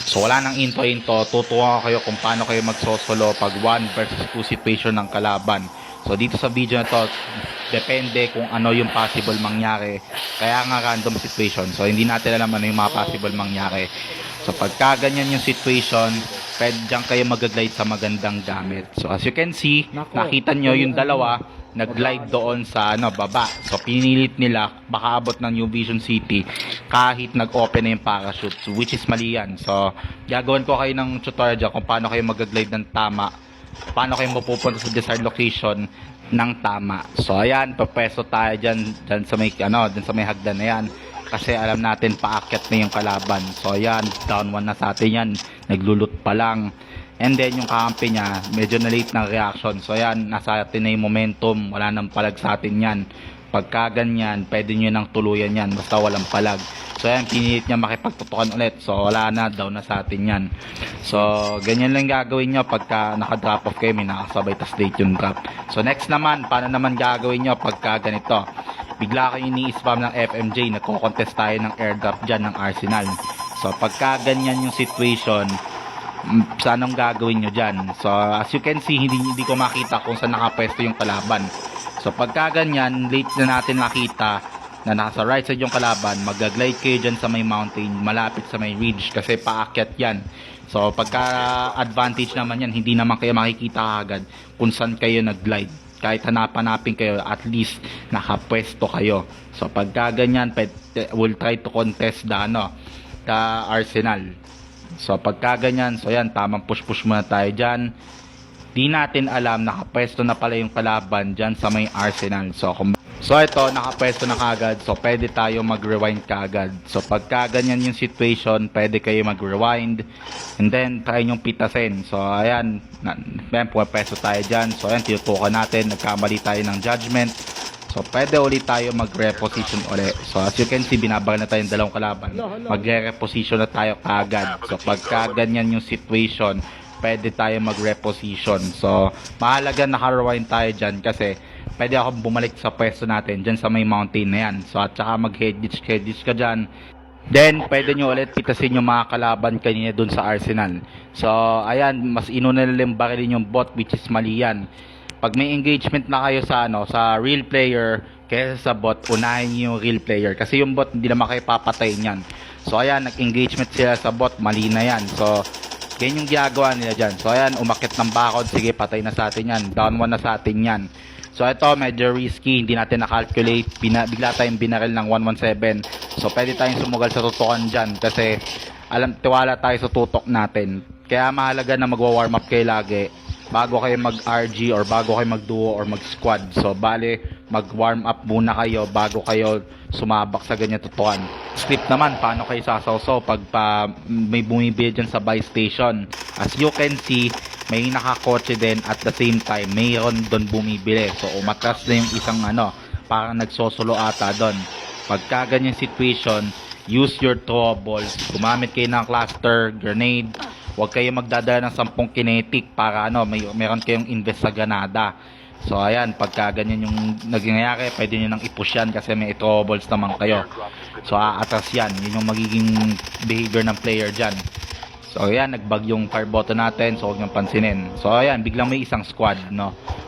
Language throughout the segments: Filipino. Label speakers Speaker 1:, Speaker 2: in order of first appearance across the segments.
Speaker 1: So wala nang into, tutuwa ko kayo kung paano kayo magsosolo pag 1 versus 2 situation ng kalaban. So dito sa video na to, depende kung ano yung possible mangyari. Kaya nga random situation. So hindi natin alam ano yung mga possible mangyari. So pagka ganyan yung situation, pwede dyan kayo mag-glide sa magandang gamit. So as you can see, nakita nyo yung dalawa, nag-glide doon sa baba. So pinilit nila, baka abot ng New Vision City kahit nag-open na yung parachute. So, which is mali yan. So gagawin ko kayo ng tutorial dyan kung paano kayo mag-glide ng tama. Paano kayo mapupunta sa desired location ng tama. So ayan, papeso tayo dyan sa may dyan sa may hagdan na yan. Kasi alam natin paakyat na yung kalaban. So ayan, down 1 na sa atin yan. Naglulot pa lang. And then yung kakampi niya, medyo na late ng reaction. So ayan, nasa atin na yung momentum. Wala nang palag sa atin yan. Pagka ganyan, pwede nyo nang tuluyan yan. Basta walang palag. So ayan, pinilit niya makipagtutukan ulit. So wala na, down na sa atin yan. So ganyan lang gagawin nyo pagka naka-drop off kayo. May nakasabay tas late yung drop. So next naman, paano naman gagawin nyo pagka ganito? Bigla kayo ini-spam ng FMJ, nagko-contest tayo ng airdrop dyan ng Arsenal. So pagka ganyan yung situation, sanong gagawin nyo dyan? So as you can see, hindi ko makita kung saan nakapwesto yung kalaban. So pagka ganyan, late na natin makita na nasa right side yung kalaban, mag-glide kayo dyan sa may mountain, malapit sa may ridge kasi paakyat yan. So pagka advantage naman yan, hindi naman kayo makikita agad kung saan kayo nag-glide. Kahit hanap-hanapin kayo, at least nakapwesto kayo. So pagka ganyan, we'll try to contest the Arsenal. So pagka ganyan, so yan, tamang push-push muna tayo dyan. Di natin alam, nakapwesto na pala yung kalaban dyan sa may Arsenal. So ito, nakapwesto na kagad. So pwede tayo mag-rewind kagad. So pagka ganyan yung situation, pwede kayo mag-rewind. And then, try nyong pitasin. So ayan, pwesto tayo dyan. So ayan, tinutukan natin. Nagkamali tayo ng judgment. So pwede ulit tayo mag-reposition ulit. So as you can see, binabagal na tayo ng dalawang kalaban. Mag-reposition na tayo kagad. So pagka ganyan yung situation, pwede tayo mag-reposition. So mahalaga naka-rewind tayo dyan kasi pwede ako bumalik sa pwesto natin dyan sa may mountain na yan. So at saka mag-head ditch ka dyan. Then pwede nyo ulit pitasin yung mga kalaban kanina dun sa Arsenal. So ayan, mas inuna nilang barilin yung bot, which is mali yan. Pag may engagement na kayo sa real player kaysa sa bot, unahin nyo yung real player. Kasi yung bot hindi naman kayo papatayin yan. So ayan, nag-engagement sila sa bot, mali na yan. So ganyan yung ginagawa nila dyan. So ayan, umakit ng bakod, sige patay na sa atin yan. Down 1 na sa atin yan. So ito medyo risky, hindi natin na-calculate, bigla tayong binaril ng 117. So pwede tayong sumugal sa tutukan dyan kasi tiwala tayo sa tutok natin. Kaya mahalaga na magwa-warm up kayo lagi bago kayo mag-RG or bago kayo mag-duo or mag-squad. So bale, mag-warm up muna kayo bago kayo sumabak sa ganyan tutukan. Script naman, paano kayo sasawsaw pag may bumibili dyan sa buy station. As you can see, may nakakotse din at the same time mayroon doon bumibili. So umatras na yung isang parang nagsosolo ata doon. Pagka ganyan situation, use your throwables. Gumamit kayo ng cluster, grenade. Huwag kayo magdadala ng 10 kinetic para meron kayong invest sa granada. So ayan, pagka ganyan yung nangyayari, pwede nyo nang i-push yan kasi may throwables naman kayo. So aatras yan, yun yung magiging behavior ng player dyan. So ayan, nagbag yung fire button natin, so huwag niyong pansinin. So ayan, biglang may isang squad,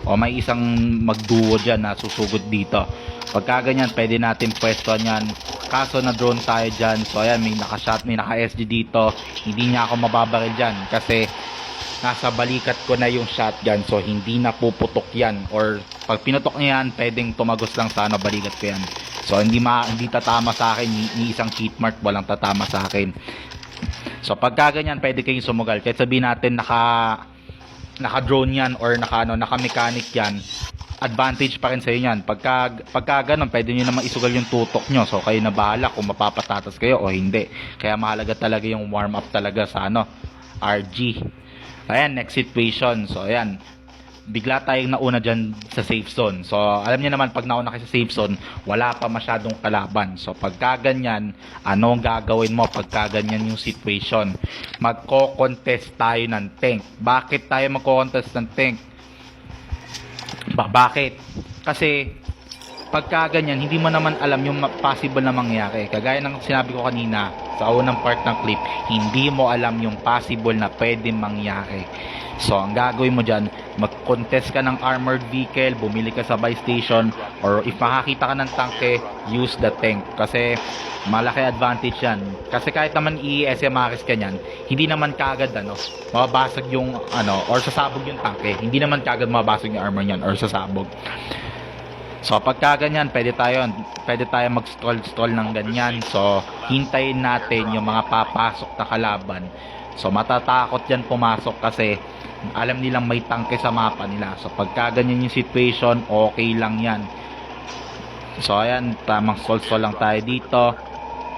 Speaker 1: o may isang magduo dyan na susugod dito. Pagka ganyan, pwede natin pwestuhan yan. Kaso na drone tayo dyan, so ayan, may naka-shot, may naka-SG dito. Hindi niya ako mababaril dyan kasi nasa balikat ko na yung shotgun, so hindi na puputok yan. Or pag pinutok niya yan, pwedeng tumagos lang sa balikat ko yan. So hindi tatama sa akin, ni isang hit mark, walang tatama sa akin. So pagka ganyan, pwede kayong sumugal. Kahit sabihin natin naka-drone yan or naka-mechanic yan, advantage pa rin sa inyo yan. Pagka ganun, pwede nyo naman isugal yung tutok nyo. So kayo na bahala kung mapapatatas kayo o hindi. Kaya mahalaga talaga yung warm up talaga sa RG. Ayan, next situation. So ayan, bigla tayong nauna dyan sa safe zone. So alam niyo naman, pag nauna kayo sa safe zone, wala pa masyadong kalaban. So pagka ganyan, anong gagawin mo pagka ganyan yung situation? Magko-contest tayo ng tank. Bakit tayo magko-contest ng tank? Bakit? Kasi pagka ganyan, hindi mo naman alam yung possible na mangyari. Kagaya ng sinabi ko kanina sa unang part ng clip, hindi mo alam yung possible na pwede mangyari. So, ang gagawin mo dyan, mag-contest ka ng armored vehicle, bumili ka sa buy station, or if makakita ka ng tanke, use the tank. Kasi, malaki advantage yan. Kasi kahit naman i-SMRS ka nyan, hindi naman kagad, mababasag yung, or sasabog yung tanke. Hindi naman kagad mababasag yung armor nyan, or sasabog. So pagka ganyan, pwede tayo mag-stall ng ganyan. So hintayin natin yung mga papasok na kalaban. So matatakot yan pumasok kasi alam nilang may tangke sa mapa nila. So pagka ganyan yung situation, okay lang yan. So ayan, tamang stall lang tayo dito.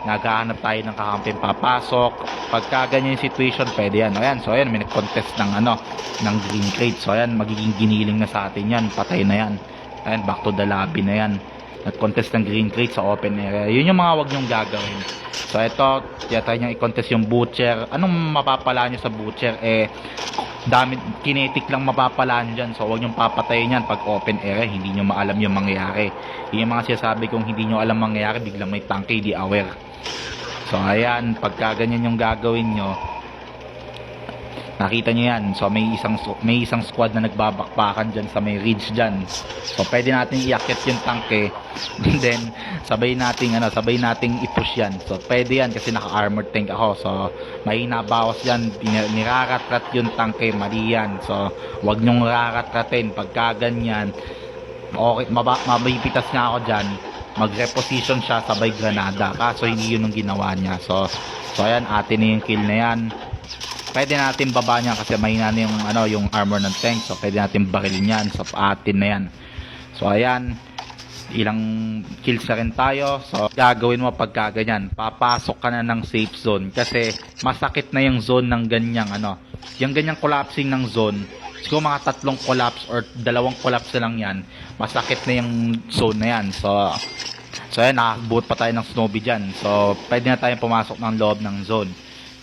Speaker 1: Naghahanap tayo ng kakamping papasok. Pagka ganyan yung situation, pwede yan. Ayan, so ayan, may nag-contest ng green crate. So ayan, magiging giniling na sa atin yan. Patay na yan. Ayan, back to the lobby na yan. Nag-contest ng green crate sa open area. Yun yung mga wag nyong gagawin. So ito, try nyo i-contest yung butcher. Anong mapapala nyo sa butcher? Kinetic lang mapapala nyo dyan. So wag nyong papatayin yan pag open area. Hindi nyo maalam yung mangyayari. Yun yung mga sinasabi kung hindi nyo alam mangyayari, biglang may tanke, di aware. So ayan, pagka ganyan yung gagawin nyo, nakita nyo yan. So may isang squad na nagbabakbakan dyan sa may ridge dyan. So pwede natin iakyat yung tanke. And then sabay nating i-push yan. So pwede yan kasi naka-armored tank ako. So may nabawas yan. Niraratrat yung tanke. Mali yan. So wag nyong raratratin. Pagka ganyan, okay, mabipitas nga ako dyan. Mag-reposition siya sabay granada. Kaso hindi yun ang ginawa niya. So ayan, atin na yung kill na yan. Pwede natin baba niya kasi mahina na yung armor ng tank. So pwede natin barilin yan. So atin na yan. So ayan, ilang kills na rin tayo. So gagawin mo pagka ganyan, papasok ka na ng safe zone kasi masakit na yung zone ng ganyang yung ganyang collapsing ng zone. Siguro mga 3 collapse or 2 collapse na lang yan, masakit na yung zone na yan. So ayan, nakakabuot pa tayo ng snowbee dyan. So pwede na tayong pumasok ng loob ng zone.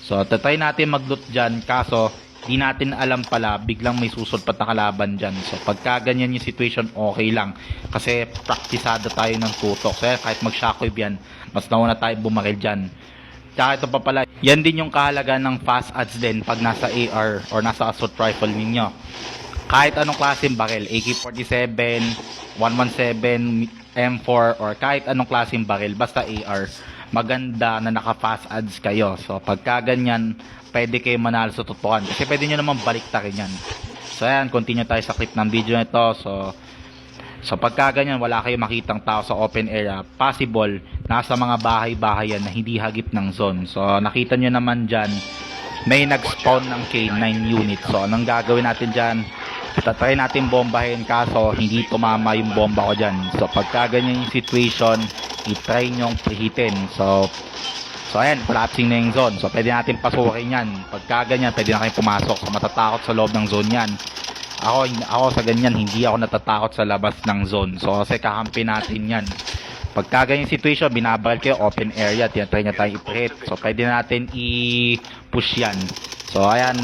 Speaker 1: So tatry natin mag-loot dyan, kaso di natin alam pala, biglang may susulpat na kalaban dyan. So pagka ganyan yung situation, okay lang. Kasi praktisado tayo ng tutok. So kahit mag-shockwave yan, mas nauna tayo bumaril dyan. Tsaka ito pa pala, yan din yung kahalaga ng fast adds din pag nasa AR or nasa assault rifle ninyo. Kahit anong klaseng baril, AK-47, 117, M4, or kahit anong klaseng baril, basta AR, maganda na naka-fast adds kayo. So pagka ganyan, pwede kayo manalo sa tutukan. Kasi pwede nyo naman baliktarin yan. So ayan, continue tayo sa clip ng video na ito. So pagka ganyan, wala kayo makitang tao sa open area, possible, nasa mga bahay-bahay yan na hindi hagip ng zone. So nakita nyo naman dyan, may nag-spawn ng K9 unit. So anong gagawin natin dyan? Tatry natin bombahin, kaso hindi tumama yung bomba ko dyan. So pagka ganyan yung situation, i-try nyong prehitin. So ayan, collapsing na yung zone. So pwede natin pasukin yan. Pagka ganyan, pwede na kayong pumasok. So matatakot sa loob ng zone yan. Ako sa ganyan, hindi ako natatakot sa labas ng zone. So kasi kakampi natin yan. Pagka ganyan situation, binabaril kayo, open area, tinatry na tayo i-prehit. So pwede natin i-push yan. So ayan,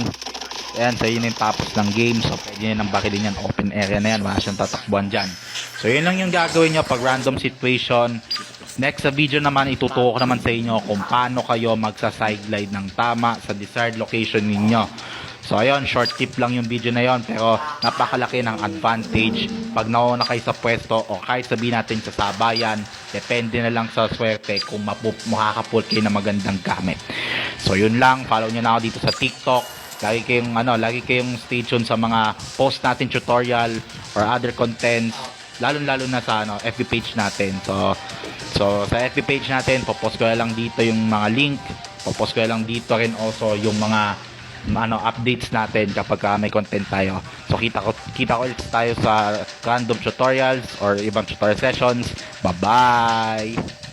Speaker 1: so yun yung tapos ng game. So pwede nyo nang bakilin yan, open area na yan, wala siyang tatakbuhan dyan. So yun lang yung gagawin nyo pag random situation. Next sa video naman, ituturo ko naman sa inyo kung paano kayo magsa-sideglide ng tama sa desired location ninyo. So ayun, short tip lang yung video na yon, pero napakalaki ng advantage pag nauna kayo sa pwesto o kahit sabihin natin sa sabayan. Depende na lang sa swerte kung makakapult kayo ng magandang gamit. So yun lang, follow nyo na ako dito sa TikTok. Lagi kayong stay tuned sa mga post natin tutorial or other contents, lalo na sa FB page natin. So sa FB page natin, popost ko lang dito yung mga link, popost ko lang dito rin also yung mga updates natin kapag may content tayo. So kita ko ulit tayo sa random tutorials or ibang tutorial sessions. Bye bye.